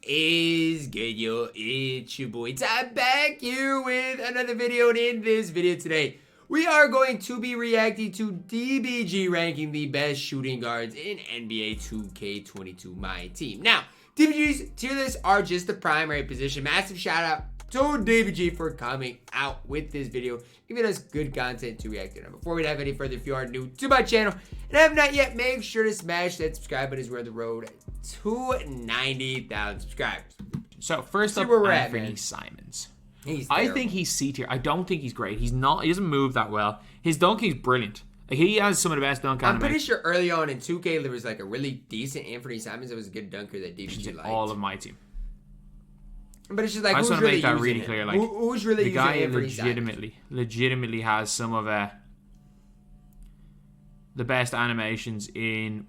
is good, yo? It's your boy Ty back here with another video, and in this video today, we are going to be reacting to DBG ranking the best shooting guards in NBA 2K22 MyTEAM. Now, DBG's tier lists are just the primary position. Massive shout out to DBG for coming out with this video, giving us good content to react to. Now, before we dive any further, if you are new to my channel and have not yet, make sure to smash that subscribe button as we're on the road to 90,000 subscribers. So first up, Anthony Simons. I think he's C tier. I don't think he's great. He's not. He doesn't move that well. His dunking's brilliant. Like, he has some of the best dunk I'm pretty sure early on in 2K there was like a really decent Anthony Simons that was a good dunker that DBG liked. All of my team. But it's just like, I just who's want to really make that using really it? clear. Like, who's really the using guy Anthony legitimately has some of the best animations in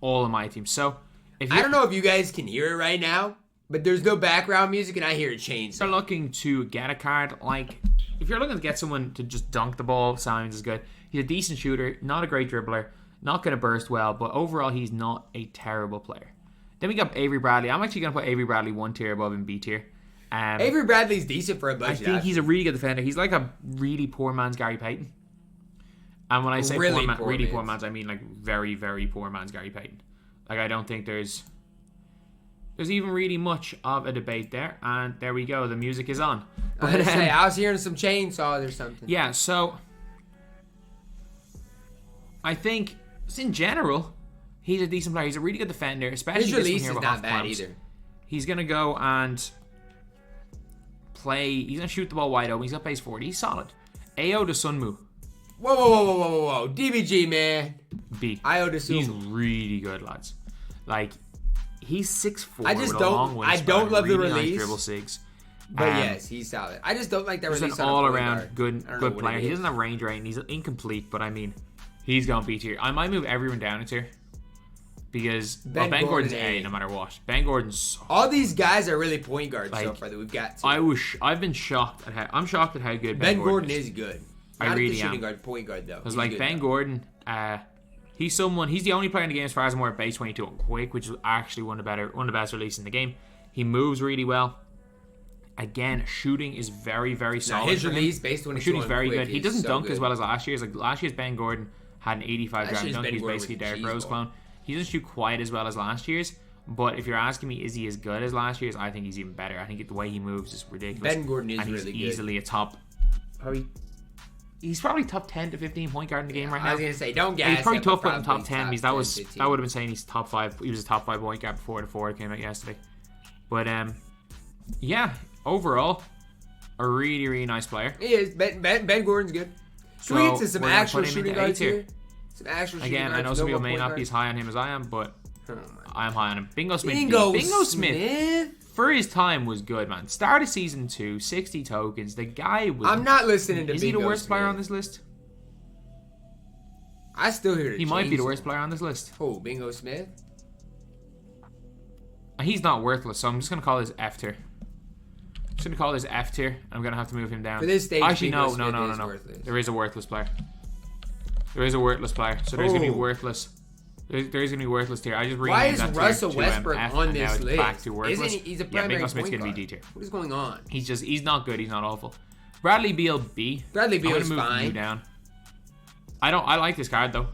all of my teams. So if I don't know if you guys can hear it right now, but there's no background music and I hear a chainsaw. If you're looking to get a card, like if you're looking to get someone to just dunk the ball, Simons is good. He's a decent shooter, not a great dribbler, not going to burst well, but overall he's not a terrible player. Then we got Avery Bradley. I'm actually going to put Avery Bradley one tier above him, B tier. Avery Bradley's decent for a budget. I think he's a really good defender. He's like a really poor man's Gary Payton. And when I say really poor man's, I mean like very, very poor man's Gary Payton. Like, I don't think there's even really much of a debate there. And there we go. The music is on. But I was hearing some chainsaws or something. Yeah, so I think in general, he's a decent player. He's a really good defender, especially his release is not bad clumps. either. He's gonna go and play. He's gonna shoot the ball wide open. He's got pace 40. He's solid. Ao to Sunmu. Whoa. DBG, man. B. Ao to Sunmu. He's really good, lads. Like, he's 6'4". I just don't. I don't love the release. Nice dribble sigs. But yes, he's solid. I just don't like that release. He's an all-around good player. He doesn't have range right, and he's incomplete. But I mean, he's gonna B tier. I might move everyone down a tier. Because Ben Gordon's A no matter what. Ben Gordon's all these guys are really point guards so far that we've got. I've been shocked at I'm shocked at how good Ben Gordon is good. I really am. Guard, point guard though. Because like Ben Gordon, he's the only player in the game as far as I'm aware base 22 and quick, which is actually one of the best releases in the game. He moves really well. Again, shooting is very, very solid. His release base 22 shooting is very good. He doesn't dunk good. as well as last year's. Like last year's Ben Gordon had an 85 ground dunk. He's basically Derrick Rose clone. He doesn't shoot quite as well as last year's, but if you're asking me, is he as good as last year's? I think he's even better. I think the way he moves is ridiculous. Ben Gordon is really good. Easily a top, he's probably top 10 to 15 point guard in the game right now. I was gonna say, don't gas. He's probably tough putting top 10 because that would have been saying he's top 5. He was a top 5 point guard before the Ford came out yesterday. But yeah, overall, a really, really nice player. He is. Ben Gordon's good. So we get to some actual shooting guards here. Again, I know some people may not be as high on him as I am, but I am high on him. Bingo Smith. Bingo Smith. For his time was good, man. Start of season 2, 60 tokens. The guy was. I'm not listening to. Is he the worst player on this list? I still hear. He might be the worst player on this list. Oh, Bingo Smith. He's not worthless, so I'm just gonna call this F tier. I'm gonna call this F tier. I'm gonna have to move him down. For this stage, actually, no. Worthless. There is a worthless player. There is a worthless player, so there's gonna be worthless. There's gonna be worthless tier. I just why is Russell Westbrook F, on this list? Back to worthless. He's a primary Bingo Smith's point gonna guard. be D tier. What is going on? He's not good. He's not awful. Bradley Beal B. Bradley Beal is fine. fine. You down. I like this card though.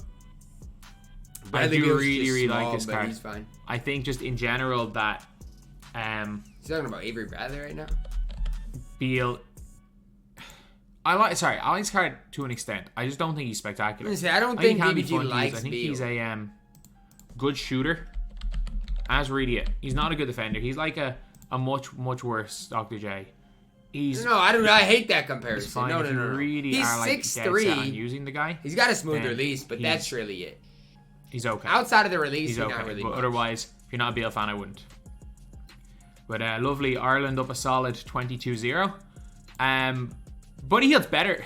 Bradley I do Beal's really like this card. He's fine. I think just in general that He's talking about Avery Bradley right now. Beal. I like this card to an extent. I just don't think he's spectacular. I don't think DBG likes Beal. I think he's a good shooter. As really it. He's not a good defender. He's like a much worse Dr. J. I hate that comparison. No. Really he's are, like, 6'3". Using the guy. He's got a smooth release, but that's really it. He's okay. Outside of the release, he's okay. Not really but much. Otherwise, if you're not a Beal fan, I wouldn't. But lovely Ireland up a solid 22-0. Buddy Hield's better.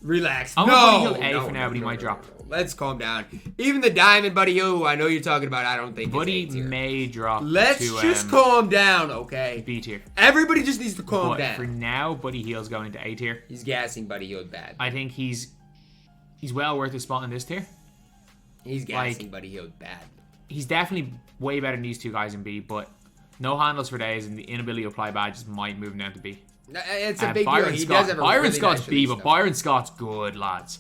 Relax. I'm Buddy Hield A for now, but he might drop. Let's calm down. Even the Diamond Buddy Hield, who I know you're talking about, I don't think Buddy may drop. Let's just calm down, okay? B tier. Everybody just needs to calm down. For now, Buddy Hield's going to A tier. He's gassing Buddy Hield bad. I think he's well worth his spot in this tier. He's gassing Buddy Hield bad. he's definitely way better than these two guys in B, but no handles for days and the inability to apply badges might move him down to B. It's a big deal. He does have a Byron really Scott's nice B, release, but Byron Scott's good, lads.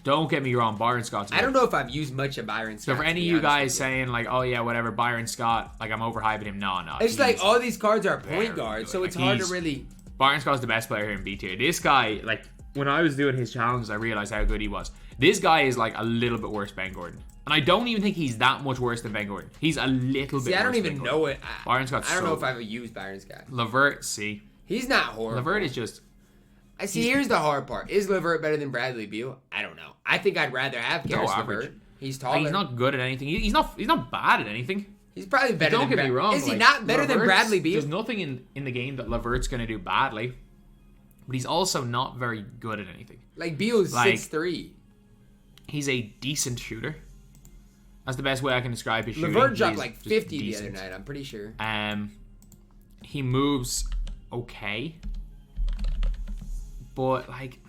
Don't get me wrong, Byron Scott's good. I don't know if I've used much of Byron Scott. So for any of you guys saying like, oh yeah, whatever, Byron Scott, like I'm overhyping him, no. It's like all these cards are point guards, so it's hard to really... Byron Scott's the best player here in B tier. This guy, like, when I was doing his challenges, I realized how good he was. This guy is like a little bit worse than Ben Gordon. And I don't even think he's that much worse than Ben Gordon. He's a little bit worse. I don't even know it. Byron Scott's I don't know if I've ever used Byron Scott. LeVert, C. He's not horrible. LeVert is just... I see. Here's the hard part: is LeVert better than Bradley Beal? I don't know. I think I'd rather have Karis LeVert. He's taller. Like, he's not good at anything. He's not bad at anything. He's probably better. Don't get me wrong. Is he not better than Bradley Beal? There's nothing in the game that LeVert's going to do badly, but he's also not very good at anything. Like Beal's 6'3". He's a decent shooter. That's the best way I can describe his shooting. LeVert dropped like 50 the other night. I'm pretty sure. He moves okay. But, like,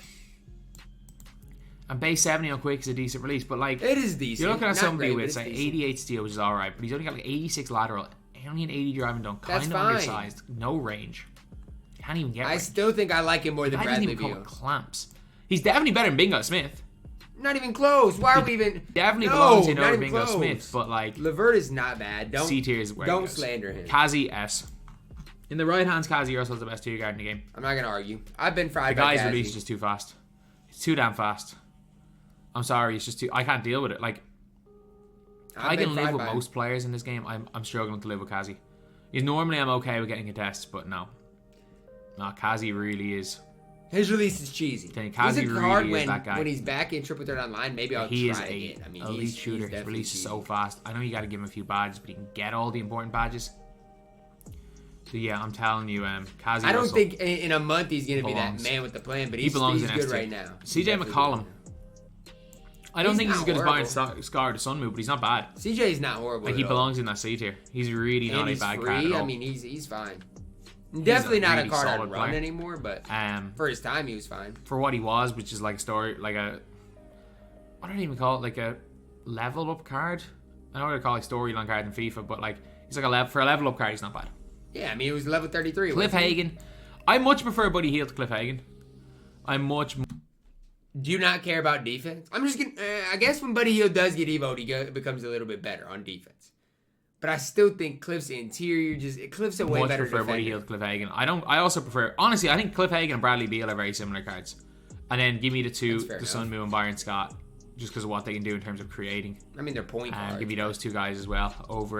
and base 70 on quick is a decent release, but, like, it is decent. You're looking at somebody great, with, say, 88 steal, which is alright, but he's only got, like, 86 lateral, only an 80 driving dunk, kind of undersized, no range. Can't even get range. I still think I like him more than Bradley Beal. Clamps. He's definitely better than Bingo Smith. Not even close. Why are we even... Definitely belongs in over Bingo Smith, but, like... LeVert is not bad. C tier is where Don't slander him. Kazi, S. In the right hands, Kazi also has the best 2 guard in the game. I'm not going to argue. I've been fried by Kazi. The guy's release is just too fast. It's too damn fast. I'm sorry, it's just too... I can't deal with it. Like, I can live with most players in this game. I'm struggling to live with Kazi. Normally, I'm okay with getting contests, but no. No, Kazi really is... His release is cheesy. Kazi really is that guy. When he's back in Triple Threat Online, maybe I'll try again. I mean, elite shooter. His release is so fast. I know you got to give him a few badges, but he can get all the important badges. So yeah, I'm telling you, Kazi. I don't think in a month he's gonna be that man with the plan, but he's good right now. CJ McCollum. I don't think he's as good as Byron Scott or Sunmoo, but he's not bad. CJ's not horrible. Like, he belongs in that C tier. He's really not a bad card at all. I mean, he's fine. Definitely not a card I'd run anymore, but for his time he was fine. For what he was, which is like a story, like a, I don't even call it like a level up card. I know what I call it storyline card in FIFA, but like he's like a level up card. He's not bad. Yeah, I mean he was level 33. Cliff Hagan, I much prefer Buddy Hield to Cliff Hagan. Do you not care about defense? I'm just gonna. I guess when Buddy Hield does get evoed, he becomes a little bit better on defense. But I still think Cliff's interior Cliff's a way better defender. Much prefer Buddy Hield to Cliff Hagan. I also prefer, honestly, I think Cliff Hagan and Bradley Beal are very similar cards. And then give me the two, the Sunmoo and Byron Scott, just because of what they can do in terms of creating. I mean, they're point guards. Give me those two guys as well over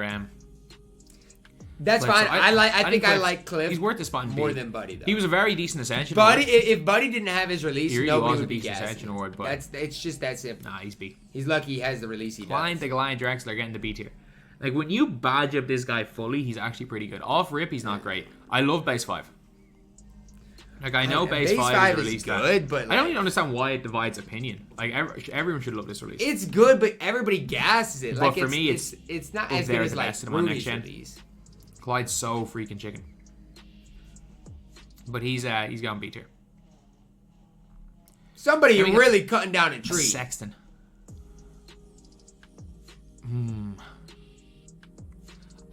That's Cliff. Fine. So I think I like Cliff. He's worth the spot in more than Buddy though. He was a very decent Ascension. Buddy, if Buddy didn't have his release, nobody would be gassing. Ascension award, but it's just that simple. Nah, he's B. He's lucky he has the release he does. The Goliath Drexler getting the B tier. Like, when you badge up this guy fully, he's actually pretty good. Off rip, he's not great. I love base 5. Like, I know base 5 is released good, but like, I don't even understand why it divides opinion. Like, everyone should love this release. It's good, but everybody gasses it. But like, for me, it's not as good as like Rudy's release. Clyde's so freaking chicken. But he's gone B tier. Somebody really cutting down a tree. Sexton.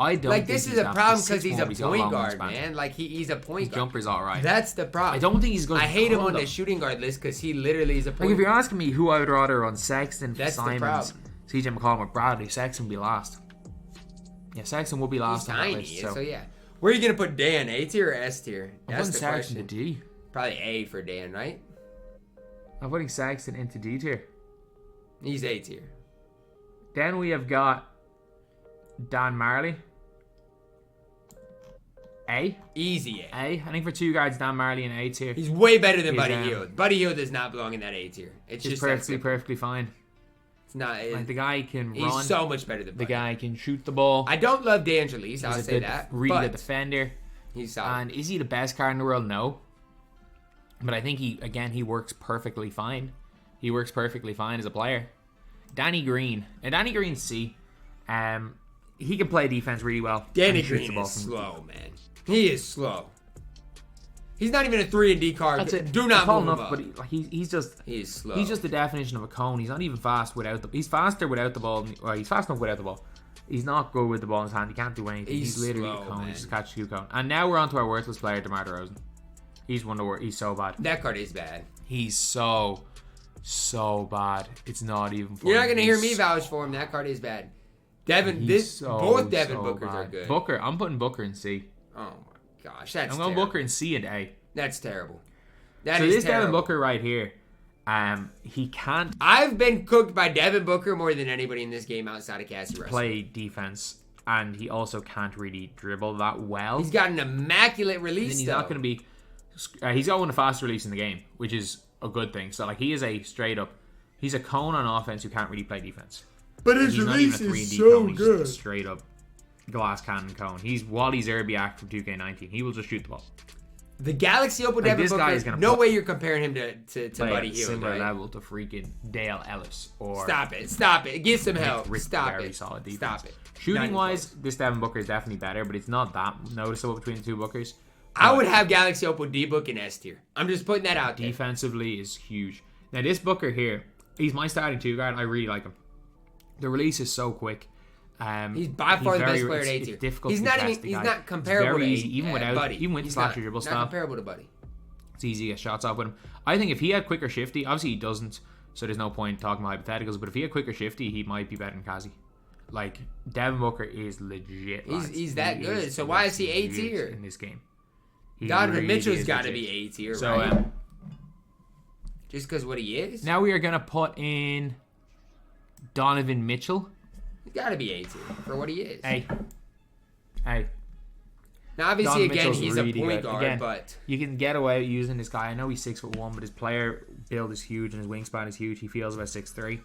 I don't like this is a problem because he's a point guard, man. Like he's a point guard. His jumper's alright. That's the problem. I don't think he's going to I hate him on the shooting guard list because he literally is a point guard. Like, if you're asking me who I would rather on Sexton, Simons, CJ McCollum, or Bradley, Sexton would be last. Yeah, Sexton will be last on that list. So yeah. Where are you going to put Dan? A tier or S tier? That's the question. To D. Probably A for Dan, right? I'm putting Sexton into D tier. He's A tier. Then we have got Dan Marley. A? Easy A. I think for 2 guards, Dan Marley in A tier. He's way better than Buddy Hield. Buddy Hield does not belong in that A tier. It's just perfectly fine. It's not. Like, the guy can run. He's so much better than Buddy. The guy can shoot the ball. I don't love Dan's release. I'll say that. Really good defender. He's solid. And is he the best card in the world? No. But I think he works perfectly fine. He works perfectly fine as a player. Danny Green. And Danny Green's C. He can play defense really well. Danny Green is slow, man. He is slow. He's not even a 3-and-D card. Do not move him up. But he's just... He's slow. He's just the definition of a cone. He's not even fast without the... He's faster without the ball. Well, he's fast enough without the ball. He's not good with the ball in his hand. He can't do anything. He's literally slow, a cone. man. He just catches 2 cone. And now we're on to our worthless player, DeMar DeRozan. He's one of the worst. He's so bad. That card is bad. He's so bad. It's not even funny. You're not gonna hear me vouch for him. That card is bad. Devin, both Devin Bookers bad. are good. Booker, I'm putting Booker in C. Oh my gosh, that's I'm going terrible. Booker in C and A. That's terrible. So this Devin Booker right here, he can't I've been cooked by Devin Booker more than anybody in this game outside of Cassie Russell. play defense, and he also can't really dribble that well. He's got an immaculate release. And he's not going to be. He's got one of the fastest release in the game, which is a good thing. So like he is a straight up. He's a cone on offense who can't really play defense. But his release is so He's good. just a straight up glass cannon cone. He's Wally Zerbiak from 2K19. He will just shoot the ball. The Galaxy Opal Devin this guy is Booker, gonna no way you're comparing him to Buddy Hield, similar right? level to freaking Dale Ellis or Stop it. Get some help. Stop very it. solid defense. Stop it. Shooting wise, this Devin Booker is definitely better, but it's not that noticeable between the two Bookers. I would have Galaxy Opal D Book in S tier. I'm just putting that out there. Defensively is huge. Now this Booker here, he's my starting 2 guard. I really like him. The release is so quick. He's by far the best player at A tier. It's difficult He's to not test even. the He's guy. not comparable It's very to easy, even without Buddy. even with He's slasher dribble not style. comparable to Buddy. It's easy to get shots off with him. I think if he had quicker shifty, obviously he doesn't, so there's no point talking about hypotheticals. But if he had quicker shifty, he might be better than Kazi. Like Devin Booker is legit. He's that good. So why is he A tier in this game? Donovan Mitchell's got to be A tier, so, right? Just because what he is. Now we are gonna put in Donovan Mitchell. He's got to be A tier for what he is. Hey. Now, obviously, Donovan again, Mitchell's he's really a point good. guard, Again, but you can get away with using this guy. I know he's 6'1", but his player build is huge and his wingspan is huge. He feels about 6'3".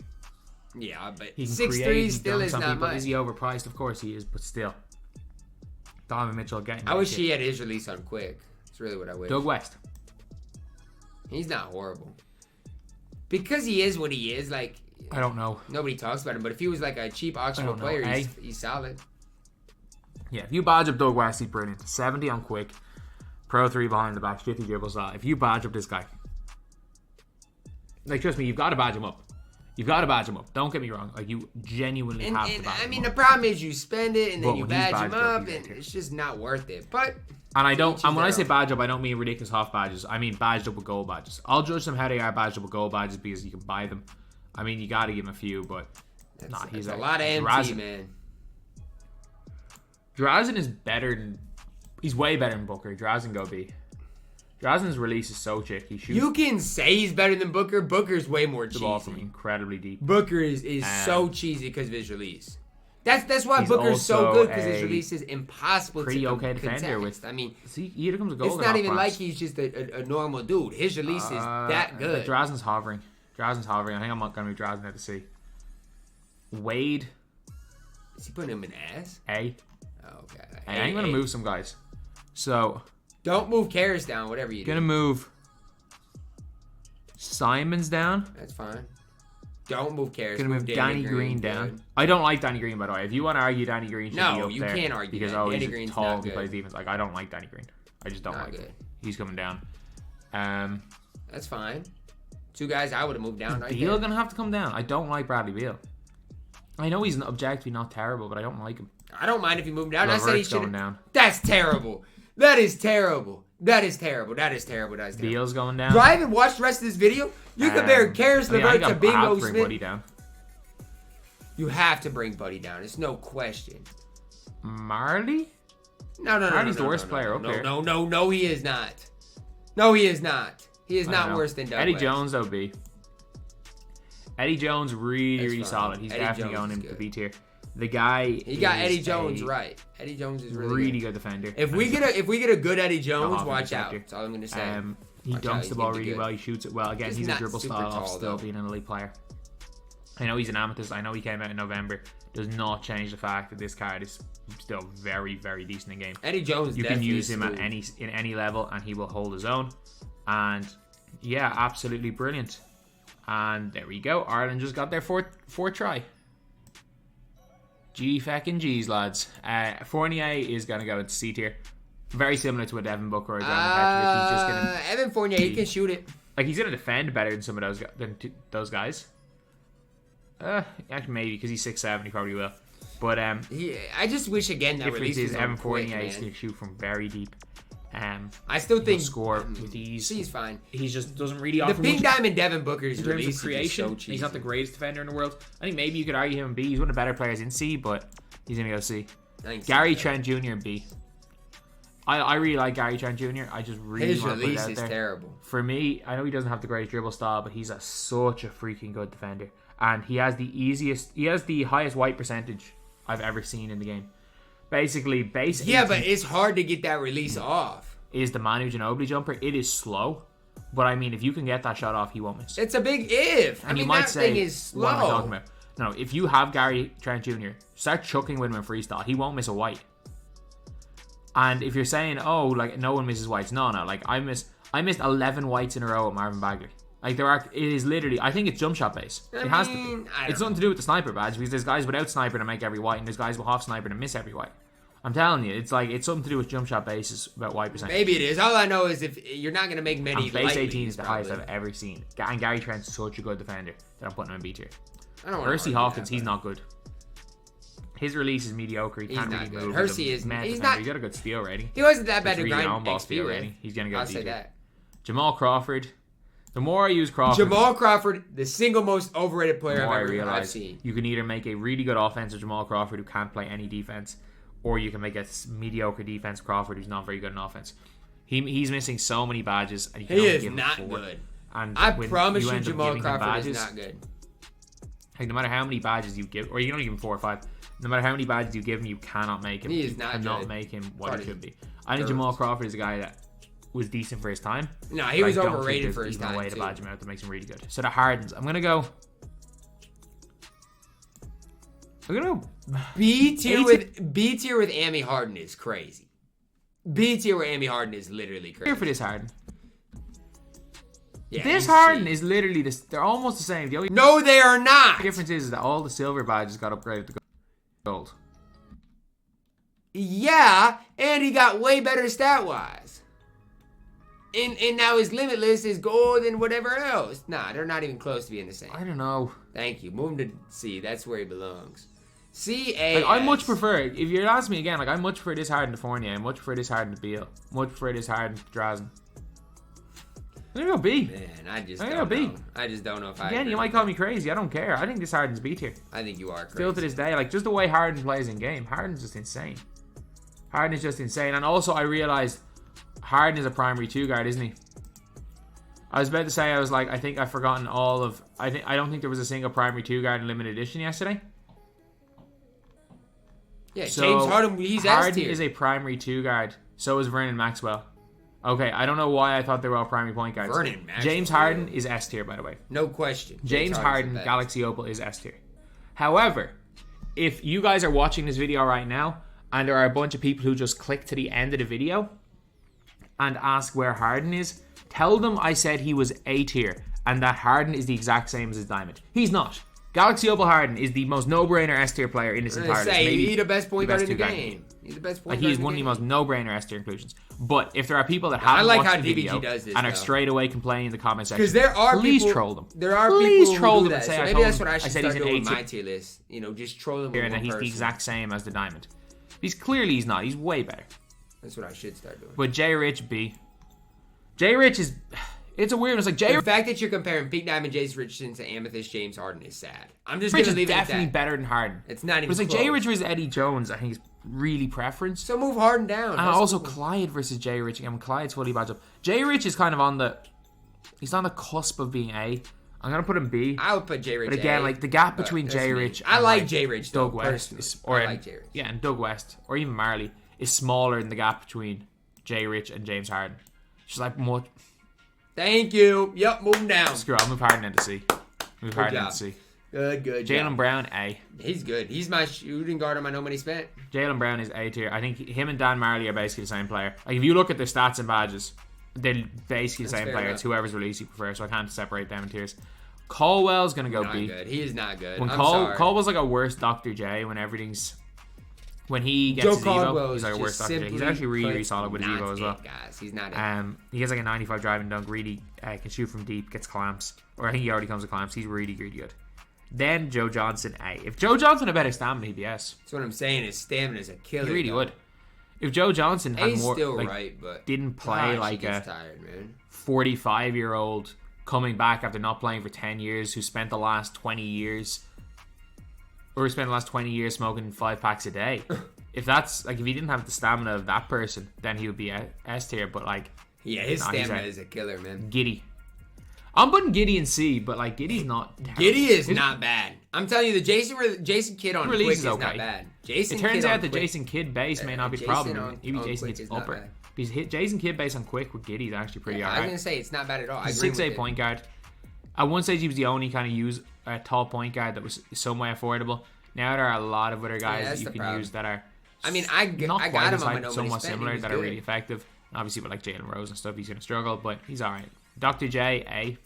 yeah, but He can 6'3" create, still he is dunks on not people. much. Is he overpriced? Of course he is, but still. Donovan Mitchell getting. I wish he had his release on quick. That's really what I wish. Doug West. He's not horrible. Because he is what he is, like... I don't know. Nobody talks about him, but if he was like a cheap auctionable player, he's solid. Yeah, if you badge up Doug West, he's brilliant. 70 on quick. Pro 3 behind the back. 50 dribbles. If you badge up this guy... Like, trust me, you've got to badge him up. You've got to badge him up. Don't get me wrong. Like, you genuinely have to badge him up. I mean, the problem is you spend it and then But you when he's badge him badged up, up, he's and A tier. it's just not worth it. But... And when I say badge up, I don't mean ridiculous half badges. I mean badged up with gold badges. I'll judge them how they are badged up with gold badges because you can buy them. I mean, you got to give him a few, but he's a lot of empty, man. Drazen is better than... He's way better than Booker. Drazen go B. Drazen's release is so chick. He shoots You can say he's better than Booker. Booker's way more the ball from cheesy. incredibly deep. Booker is so cheesy because of his release. That's why He's Booker's so also good, because his release is impossible pretty to okay contest. defender with... I mean, See, here comes a goal. it's not even like he's just a normal dude. His release is that good. Drazen's hovering. I think I'm not going to move Drazen out to C. Wade. Is he putting him in ass? A. Oh, okay. And I'm going to move some guys. So... Don't move Karras down, whatever you do. Gonna move Simons down. That's fine. Don't move Karras. Gonna move Danny Green down. Dude. I don't like Danny Green, by the way. If you want to argue Danny Green should be up you there, can't argue because that. Danny he's Green's tall not and he good. plays defense. Like, I don't like Danny Green. I just don't Not like good. him. He's coming down. That's fine. 2 guys I would have moved down right Beal there. gonna have to come down. I don't like Bradley Beal. I know he's objectively not terrible, but I don't like him. I don't mind if you move down. I said he Levert's should. going down. That's terrible. That is terrible. That is terrible. Beal's going down. Do I even watch the rest of this video? You compare Karras LeVert to Bingo Smith. Buddy down. You have to bring Buddy down. It's no question. Marley? No. Marley's the worst player. Okay. No, he is not. No, he is not. He is not worse than Doug Eddie West. Jones, though, B. Eddie Jones, really fine. solid. He's Eddie definitely Jones going is into good. B tier. The guy He got is Eddie Jones a right. Eddie Jones is really good defender. If we get a good Eddie Jones, Off watch out. defender. That's all I'm gonna say. He Watch out, dunks he's the ball gonna be really good. well. He shoots it well. Again, He's he's a not dribble super style tall, of still though. being an elite player. I know he's an amethyst. I know he came out in November. Does not change the fact that this card is still very, very decent in game. Eddie Jones. You can definitely use him at smooth. in any level, and he will hold his own. And yeah, absolutely brilliant. And there we go. Ireland just got their fourth try. G fucking G's, lads. Fournier is going to go into C tier. Very similar to what Devin Booker or Devin Petrovic. He's just going to... Evan Fournier, he can shoot it. Like, he's going to defend better than some of those guys. Actually, maybe, because he's 6'7", he probably will. But I just wish again that difference release is was Evan quick, Fournier man. can shoot from very deep. I still think score with ease. He's fine. He just doesn't really The offer Pink much Diamond Devin Booker's in terms release of creation. is so cheesy. He's not the greatest defender in the world. I think maybe you could argue him in B. He's one of the better players in C, but he's gonna go C. Gary Trent Jr. in B. I really like Gary Trent Jr. I just really his want to put it release out is there. terrible. For me, I know he doesn't have the greatest dribble style, but he's such a freaking good defender, and he has the highest white percentage I've ever seen in the game. Basically, yeah, but it's hard to get that release off. Is the Manu Ginobili jumper? It is slow, but I mean, if you can get that shot off, he won't miss. It's a big if. And you might that say, thing is slow. what am I talking about? No, if you have Gary Trent Jr., start chucking with him in freestyle. He won't miss a white. And if you're saying, oh, like no one misses whites, no, like I missed 11 whites in a row at Marvin Bagley. Like it is literally, I think it's jump shot base. It has to be. It's nothing to do with the sniper badge because there's guys without sniper to make every white, and there's guys with half sniper to miss every white. I'm telling you, it's something to do with jump shot bases about white percentage. Maybe it is. All I know is if you're not going to make many. And base 18 is the highest I've ever seen. And Gary Trent's such a good defender that I'm putting him in B tier. Hersey Hawkins, he's not good. His release is mediocre. He can't really move. Hersey is. He's not. He got a good steal rating. He wasn't that bad to grind on-ball XP steal with. rating. He's gonna go I'll D say tier. that. Jamal Crawford. The more I use Crawford, Jamal Crawford, the single most overrated player I've seen. You can either make a really good offensive Jamal Crawford who can't play any defense, or you can make a mediocre defense Crawford who's not very good in offense. He's missing so many badges. And he is not good. And I promise you, Jamal Crawford is not good. Like no matter how many badges you give, or you can only give him 4 or 5. No matter how many badges you give him, you cannot make him. He is not good. Cannot make him what he should be. I think Jamal Crawford is a guy that was decent for his time. No, he was overrated for his time. Way to badge him out that makes him really good. So the Hardens, I'm gonna go B tier with Amy Harden is crazy. B tier with Amy Harden is literally crazy. Here for this Harden. Yeah, this Harden is literally this. They're almost the same. No, they are not. The difference is that all the silver badges got upgraded to gold. Yeah, and he got way better stat wise. And now his limitless is gold and whatever else. Nah, they're not even close to being the same. I don't know. Thank you. Move him to C. That's where he belongs. C-A. Like, I much prefer, if you're asking me again, like I much prefer this Harden to Fournier. I much prefer this Harden to Beal. Much prefer this Harden to Drazen. I'm gonna go B. Man, I just don't know. I just don't know if I Again, you might call me crazy. I don't care. I think this Harden's B tier. I think you are crazy. Still to this day, like just the way Harden plays in game, Harden's just insane. Harden is just insane. And also I realized Harden is a primary 2 guard, isn't he? I was about to say, I think I've forgotten all of... I don't think there was a single primary 2 guard in limited edition yesterday. Yeah, so James Harden, he's Harden S tier. is a primary 2 guard. So is Vernon Maxwell. Okay, I don't know why I thought they were all primary point guards. Vernon Maxwell. James Harden is S tier, by the way. No question. James Harden, Galaxy Opal is S tier. However, if you guys are watching this video right now, and there are a bunch of people who just click to the end of the video and ask where Harden is, tell them I said he was A tier and that Harden is the exact same as his diamond. He's not. Galaxy Opal Harden is the most no-brainer S tier player in this entire list. He's the best point guard in the game. He's the best point guard. He's one of the most no-brainer S tier inclusions. But if there are people that haven't watched the video and are straight away complaining in the comment section, because there are please people, troll them. There are please people troll who do them that. and say So maybe that's what I should start doing with my tier list. You know, just troll them. And that he's the exact same as the diamond. He's not. He's way better. That's what I should start doing. But J Rich B. J Rich is... It's a weird one. It's like The fact that you're comparing Pink Diamond Jace Richardson to Amethyst James Harden is sad. I'm just going to leave it at that. Definitely better than Harden. It's not even close. It's like close. J Rich versus Eddie Jones, I think is really preference. So move Harden down. And also Clyde versus J Rich. Again, Clyde's fully badged up. J Rich is kind of on the... He's on the cusp of being A. I'm going to put him B. I would put J Rich But again, A, like the gap between J Rich and I like J Rich though, Doug West I like J Rich. Yeah, and Doug West or even Marley is smaller than the gap between J Rich and James Harden. She's like more... Thank you. Yep, moving down. Screw it, I'll move Harden into C. Move Harden into C. Good Jaylen Brown, A. He's good. He's my shooting guard on my No Money Spent. Jaylen Brown is A tier. I think him and Dan Marley are basically the same player. Like if you look at their stats and badges, they're basically the same player. It's whoever's release you prefer, so I can't separate them in tiers. Caldwell's going to go B. Good. He is not good. When Caldwell's like a worse Dr. J when everything's... When he gets his Evo, he's like a worse Dr. J. He's actually really solid with his Evo as well. Guys. He's not he has like a 95 driving dunk, really can shoot from deep, gets clamps. Or I think he already comes with clamps. He's really, really good. Then Joe Johnson A. If Joe Johnson had better stamina, he'd be S. That's what I'm saying. His stamina is a killer. He really would. If Joe Johnson had more, still like, right, but didn't play like a 45-year-old coming back after not playing for 10 years, who spent the last 20 years smoking 5 packs a day. If he didn't have the stamina of that person, then he would be S tier. But like, yeah, his stamina is a killer, man. Giddy. I'm putting Giddy in C, but like Giddy's not terrible. Giddy is not bad. I'm telling you, the Jason Kidd on Quick is okay. not bad. It turns out the Jason Kidd base may not be the problem. Maybe Jason Kidd's upper. Because Jason Kidd base on Quick with Giddy is actually pretty alright. I was going to say, it's not bad at all. He's a 6'8" point guard. At one stage, he was the only kind of tall point guard that was somewhat affordable. Now there are a lot of other guys that you can use that are I got him on my somewhat similar that are really effective. Obviously, with like Jalen Rose and stuff, he's going to struggle, but he's alright. Dr. J, A.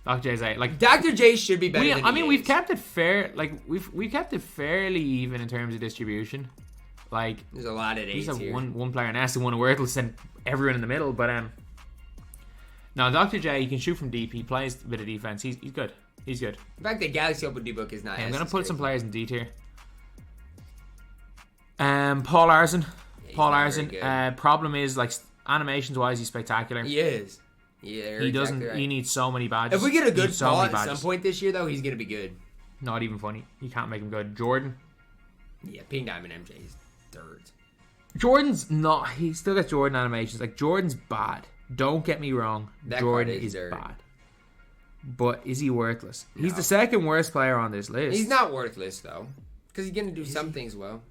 Dr. J's A. Like Dr. J should be better than he we've is. kept it fair. Like we've kept it fairly even in terms of distribution. Like there's a lot of A's he's here. one player in S and one worthless and everyone in the middle. But now Dr. J, he can shoot from deep. He plays a bit of defense. He's good. He's good. In fact, the Galaxy Open D-Book is not. I'm gonna put some players in D tier. Paul Larson. Yeah, Paul Larson. Problem is, like, animations wise, he's spectacular. He is. Yeah, he doesn't. Exactly right. He needs so many badges. If we get a good Paul at some point this year, though, he's gonna be good. Not even funny. You can't make him good. Jordan. Yeah, Pink Diamond MJ is third. Jordan's not. He still gets Jordan animations. Like Jordan's bad. Don't get me wrong. Jordan is bad. But is he worthless? No. He's the second worst player on this list. He's not worthless though, because he's gonna do some things well.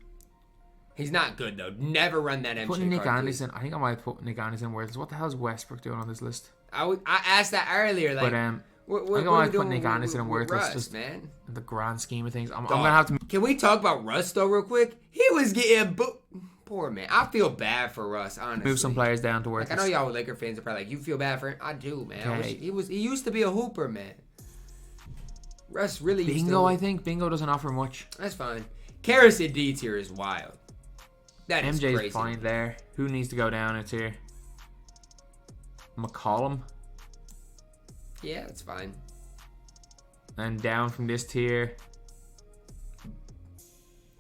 He's not good though. Never run that MJ Putting Nick card, Anderson. I think I might put Nick Anderson worthless. What the hell is Westbrook doing on this list? I asked that earlier. Like, but I think I might put Nick Anderson and worthless. Russ, just man. In the grand scheme of things, I'm gonna have to. Can we talk about Russ though, real quick? He was getting poor man. I feel bad for Russ. Honestly, move some players down to worthless. Like, I know y'all Laker fans are probably like, you feel bad for him. I do, man. Okay. He used to be a hooper, man. Russ really used to. Bingo, I think Bingo doesn't offer much. That's fine. Karras in D tier is wild. That is MJ's crazy. fine there. Who needs to go down a tier? McCollum. Yeah, that's fine. And down from this tier,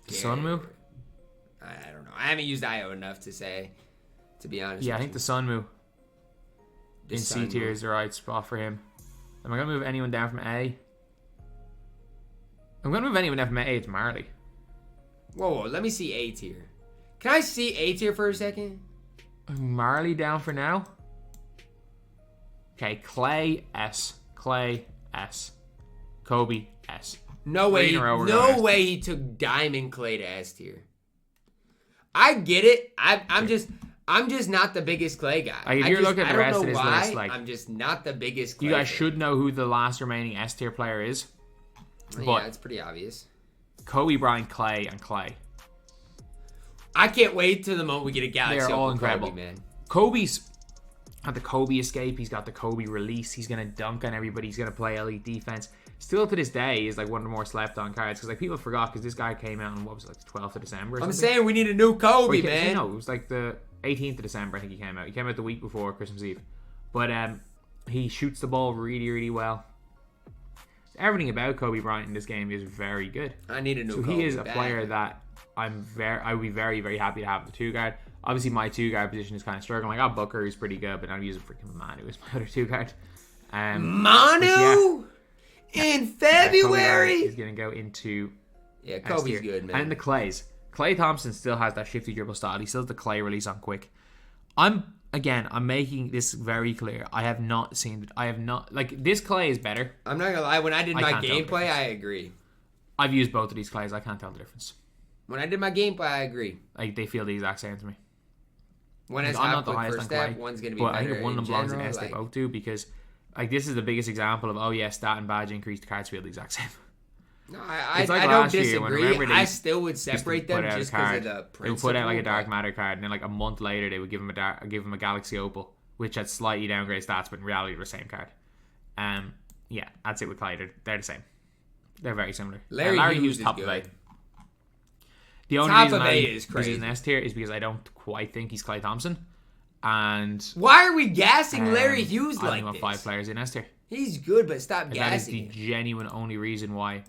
Sunmu. I don't know. I haven't used IO enough to say, to be honest. Yeah, I think the Sunmu in C tier is the right spot for him. Am I gonna move anyone down from A? I'm gonna move anyone down from A. It's Marley. Whoa, let me see A tier. Can I see A tier for a second? Marley down for now. Okay, Clay S. Clay S. Kobe S. No way. No way he took Diamond Clay to S tier. I get it. I'm just not the biggest Clay guy. Like, if you're looking at the rest of this list, like, I'm just not the biggest Clay you guys fan. should know who the last remaining S tier player is. But yeah, it's pretty obvious. Kobe, Bryant, Clay, and Clay. I can't wait till the moment we get a Galaxy. They're all incredible, Kobe, man. Kobe's had the Kobe escape. He's got the Kobe release. He's gonna dunk on everybody. He's gonna play elite defense. Still to this day is like one of the more slept on cards because like people forgot because this guy came out on what was it, like the 12th of December. Or I'm something. saying we need a new Kobe, man. No, it was like the 18th of December. I think he came out. He came out the week before Christmas Eve. But he shoots the ball really, really well. Everything about Kobe Bryant in this game is very good. I need a new Kobe. So he is a player that I would be very, very happy to have the 2-guard. Obviously, my 2-guard position is kind of struggling. I got Booker, who's pretty good, but I'm using freaking Manu as my other 2-guard. Manu? In February? He's going to go into... Yeah, Kobe's good, man. And the Clays. Clay Thompson still has that shifty dribble style. He still has the Clay release on quick. I'm making this very clear. This Clay is better. I'm not going to lie. When I did my gameplay, I agree. I've used both of these Clays. I can't tell the difference. When I did my gameplay, I agree. Like, they feel the exact same to me. One has I'm not the quick highest first on Clay, step, one's going to be but better. I think one of them belongs in general, S, they both do, because like this is the biggest example of, stat and badge increase, the cards feel the exact same. No, I don't disagree. I still would separate them just because of the principle. They would put out like a Dark Matter card, and then like a month later, they would give him a Galaxy Opal, which had slightly downgraded stats, but in reality, they're the same card. Yeah, that's it with Clay. They're the same. They're very similar. Larry Hughes is top good. of A. The only Top reason of A is crazy. He's in S tier is because I don't quite think he's Clay Thompson. And why are we gassing Larry Hughes like this? 5 players in S tier. He's good, but stop That is gassing. the genuine only reason why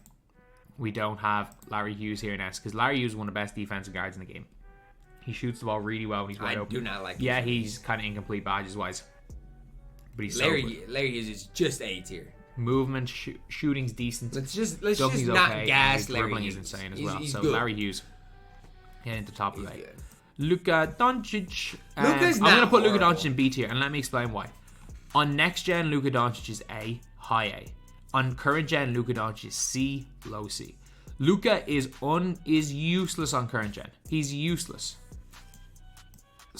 we don't have Larry Hughes here in S, because Larry Hughes is one of the best defensive guards in the game. He shoots the ball really well when he's wide open. I do not like. Yeah, he's kind of incomplete badges wise, but he's Larry Hughes is just A tier. Movement, shooting's decent. Let's just not gas Larry Dribbling Hughes. is insane as well. He's So good. Larry Hughes, getting to top of He's it. good. Luka Doncic. Luka's I'm gonna put Luka horrible. Doncic in B tier, and let me explain why. On next gen, Luka Doncic is A, high A. On current gen, Luka Doncic is C, low C. Luka is useless on current gen. He's useless.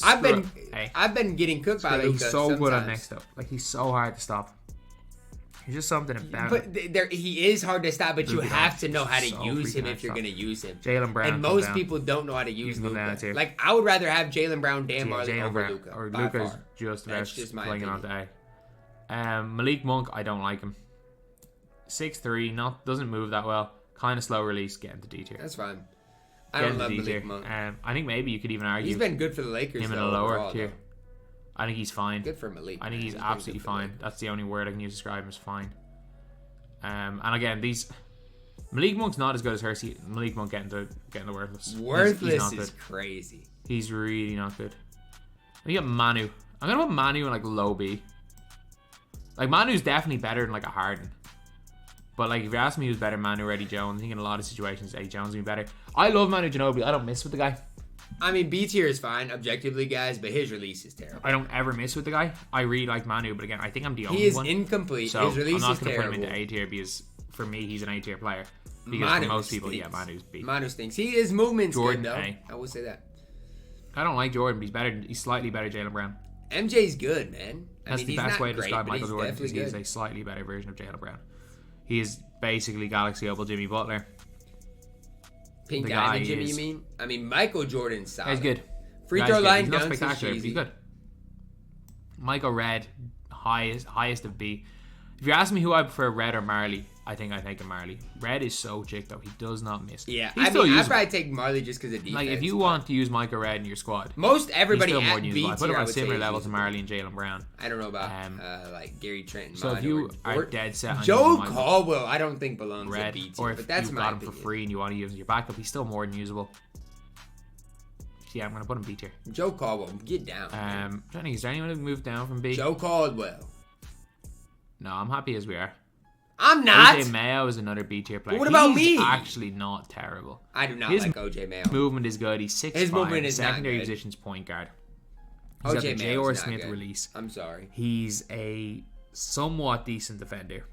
I've been getting cooked by Luka. He's so sometimes. good on next up. Like, he's so hard to stop. There's just something about him. But he is hard to stop, but you Luka have to Doncic know how to so use him freaking if you're hard going to use him. Jaylen Brown. And most people don't know how to use He's down Luka. too. Like, I would rather have Jaylen Brown, Dan Marley Jaylen over Brown, Luka. or by Luka's far. just That's about just my playing on opinion. today. Malik Monk, I don't like him. 6'3", doesn't move that well. Kind of slow release, getting to D tier. That's fine. I don't love Malik Monk. I think maybe you could even argue He's been good for the Lakers. him in though, a lower overall, tier. though. I think he's fine. Good for Malik. I think he's been absolutely good for the fine. Lakers. That's the only word I can use to describe him as fine. And again, Malik Monk's not as good as Hersey. Malik Monk getting the worthless. Worthless he's not is good. crazy. He's really not good. We got Manu. I'm gonna put Manu in like low B. Like, Manu's definitely better than like a Harden. But like, if you ask me who's better, Manu or Eddie Jones, I think in a lot of situations Eddie Jones would be better. I love Manu Ginobili. I don't miss with the guy. I mean, B tier is fine, objectively, guys, but his release is terrible. I don't ever miss with the guy. I really like Manu, but again, I think I'm the only He is one. incomplete. So His release I'm not is going to put terrible. him into A tier because for me, he's an A tier player. Because Manu for most people, stinks. Manu's B. Manu stinks. His movement's Jordan, good, though. A. I will say that. I don't like Jordan, but he's better. He's slightly better Jaylen Brown. MJ's good, man. That's the he's best not way to great, describe but Michael he's Jordan, because definitely he is good. a slightly better version of Jaylen Brown. He is basically Galaxy Opal Jimmy Butler. Pink the guy Diamond Jimmy, is- you mean? I mean, Michael Jordan's solid. He's good. Free Guy's throw good. line He's not dunks is spectacular, but he's cheesy. good. Michael Red, highest of B. If you ask me who I prefer, Red or Marley, I think I take a Marley. Red is so chick though; he does not miss. Yeah, he's I still mean, I'd usable. probably take Marley just because of defense. Like, if you want to use Michael Red in your squad, most everybody he's still more at than B usable. I put him tier, I on a would similar say level is to usable. Marley and Jaylen Brown. I don't know about like Gary Trent. So if you are dead set on Joe using Michael Caldwell, I don't think belongs Red, at B or tier, if but that's you've my got him opinion. for free and you want to use him as your backup, he's still more than usable. Yeah, I'm gonna put him B tier. Joe Caldwell, get down. man. Johnny, is there anyone who moved down from B? Joe Caldwell. No, I'm happy as we are. I'm not. OJ Mayo is another B tier player. What about He's me? actually not terrible. I do not His like OJ Mayo. Movement is good. He's 6'5". His movement is not secondary good. position's point guard. He's got the OJ J.R. Mayo's not Smith good. release. I'm sorry. He's a somewhat decent defender.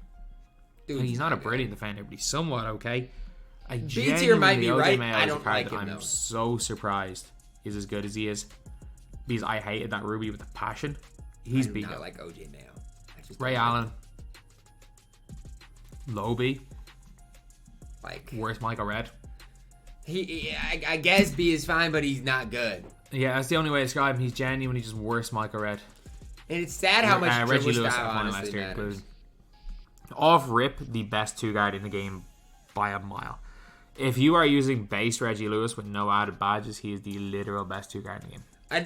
Dude, He's not a brilliant defender, but he's somewhat okay. tier might be OJ right. Mayo I is a don't card like that him, I'm though. so surprised is as good as he is. Because I hated that Ruby with a passion. He's I do beat not up. like OJ Mayo. I just Ray don't like Allen. Low B. him. Like Worst Michael Red. I guess B is fine, but he's not good. Yeah, that's the only way to describe him. He's genuinely just worse Michael Red. And it's sad how much Reggie dribble Lewis style at one honestly last year matters. included. Off rip, the best two guard in the game by a mile. If you are using base Reggie Lewis with no added badges, he is the literal best two guard in the game.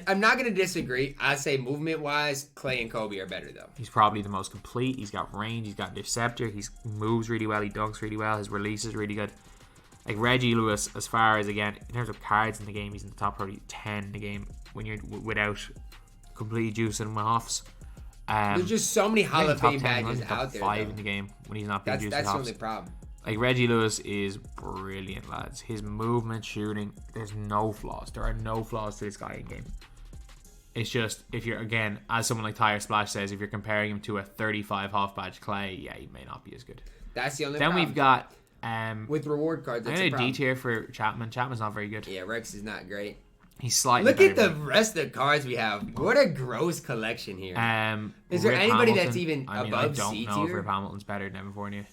I'm not going to disagree. I say movement-wise, Clay and Kobe are better, though. He's probably the most complete. He's got range. He's got interceptor. He moves really well. He dunks really well. His release is really good. Like Reggie Lewis, as far as, again, in terms of cards in the game, he's in the top probably 10 in the game when you're without completely juicing him off. There's just so many Hall of top Fame 10, badges top out there. 5 though. in the game when he's not being juiced That's the with only hops. problem. Like, Reggie Lewis is brilliant, lads. His movement, shooting, there's no flaws. There are no flaws to this guy in game. It's just, if you're, again, as someone like Tyre Splash says, if you're comparing him to a 35 half badge Clay, yeah, he may not be as good. That's the only Then problem. we've got with reward cards, I'm that's gonna a problem. D tier for Chapman. Chapman's not very good. Yeah, Rex is not great. He's slightly Look at better the rest of the cards we have. What a gross collection here. Is there Rip anybody Hamilton, that's even I above don't C know if tier? Rip Hamilton's better than Evan Fournier.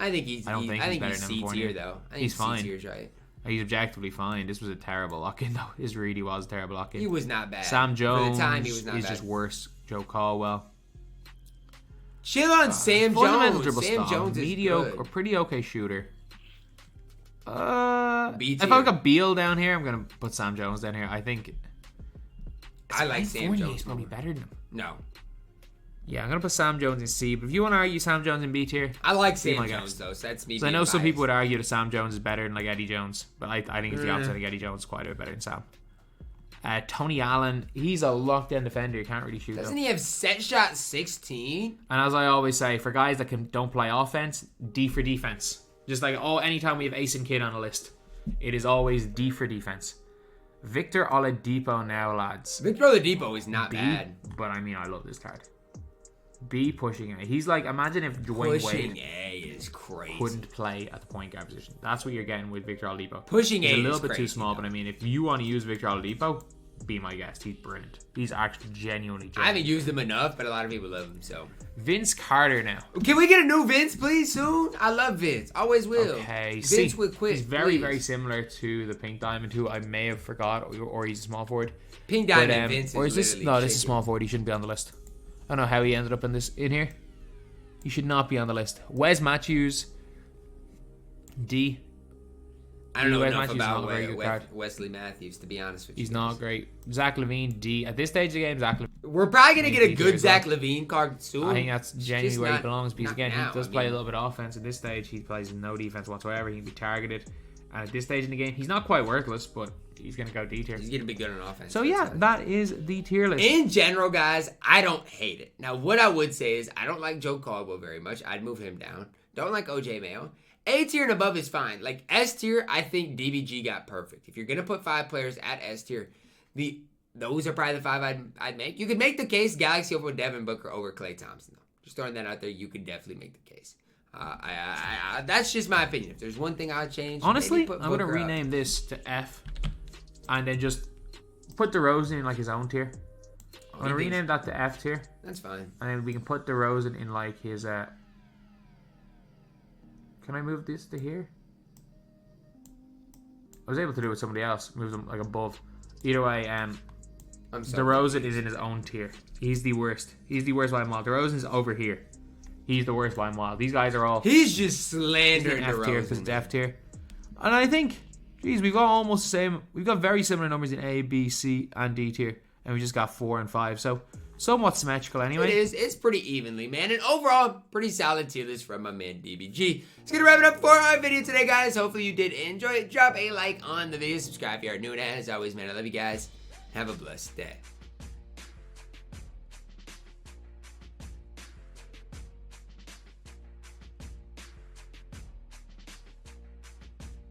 I think he's. I don't think he's better he's than C Fournier. tier though. I think He's fine. C tier's right. He's objectively fine. This was a terrible lock-in, though. This really was a terrible lock-in. He was not bad. Sam Jones For the time, he was not is bad. just worse. Joe Caldwell. Chill on Sam Fundamental Jones. dribble Sam style. Jones is mediocre good. or pretty okay shooter. B If tier. I got Beal down here, I'm gonna put Sam Jones down here. I think I like Sam Fournier's Jones probably more. better than him. No. Yeah, I'm going to put Sam Jones in C, but if you want to argue Sam Jones in B tier... I like Sam Jones, though, so that's me. So I know some people would argue that Sam Jones is better than like Eddie Jones, but I think it's the opposite. I think Eddie Jones is quite a bit better than Sam. Tony Allen, he's a lockdown defender. He can't really shoot. Doesn't he have set shot 16? And as I always say, for guys that don't play offense, D for defense. Just like anytime we have Ace and Kid on a list, it is always D for defense. Victor Oladipo now, lads. Victor Oladipo is not bad. But I mean, I love this card. B pushing A. He's like, imagine if Dwayne Pushing Wade A is crazy. Couldn't play at the point guard position. That's what you're getting with Victor Oladipo. Pushing He's A a little is bit crazy, too small, though. but I mean, if you want to use Victor Oladipo, be my guest. He's brilliant. He's actually genuinely. I haven't used him enough, but a lot of people love him, so. Vince Carter now. Can we get a new Vince, please, soon? I love Vince. Always will. Okay. Vince would quit. He's very, please. very similar to the Pink Diamond, who I may have forgot, or he's a small forward. Pink Diamond Vince or is this? literally No, this is chicken. small forward. He shouldn't be on the list. I don't know how he ended up in here. He should not be on the list. Wes Matthews, D. I don't know Wes enough Matthews is not a very about good card. Wesley Matthews, to be honest with you. He's not great. Zach LaVine, D. At this stage of the game, Zach LaVine. We're probably going to get a D good as Zach well. LaVine card soon. I think that's genuinely Just where he not- belongs because, not again, now, he does I play a mean. little bit of offense. At this stage, he plays no defense whatsoever. He can be targeted. And at this stage in the game, he's not quite worthless, but he's going to go D tier. He's going to be good on offense. So, yeah, that is the tier list. In general, guys, I don't hate it. Now, what I would say is I don't like Joe Caldwell very much. I'd move him down. Don't like OJ Mayo. A tier and above is fine. Like S tier, I think DBG got perfect. If you're gonna put 5 players at S tier, those are probably the 5 I'd make. You could make the case Galaxy over Devin Booker over Klay Thompson. Though. Just throwing that out there, you could definitely make the case. That's just my opinion. If there's one thing I'd change, Honestly, maybe put I'm going to Booker up. rename this to F and then just put DeRozan in like his own tier. I'm going to rename that to F tier. That's fine. And then we can put DeRozan in like his... Can I move this to here? I was able to do it with somebody else. Move them like above. Either way, I'm sorry. DeRozan is in his own tier. He's the worst. He's the worst by a mile. DeRozan's over here. He's the worst by a mile. These guys are all... He's just slandering F tier because DeRozan. it's F tier. And I think, geez, we've got almost the same... We've got very similar numbers in A, B, C, and D tier. And we just got 4 and 5. So, somewhat symmetrical anyway. It is. It's pretty evenly, man. And overall, pretty solid tier list from my man DBG. It's going to wrap it up for our video today, guys. Hopefully you did enjoy it. Drop a like on the video. Subscribe if you are new. And as always, man, I love you guys. Have a blessed day.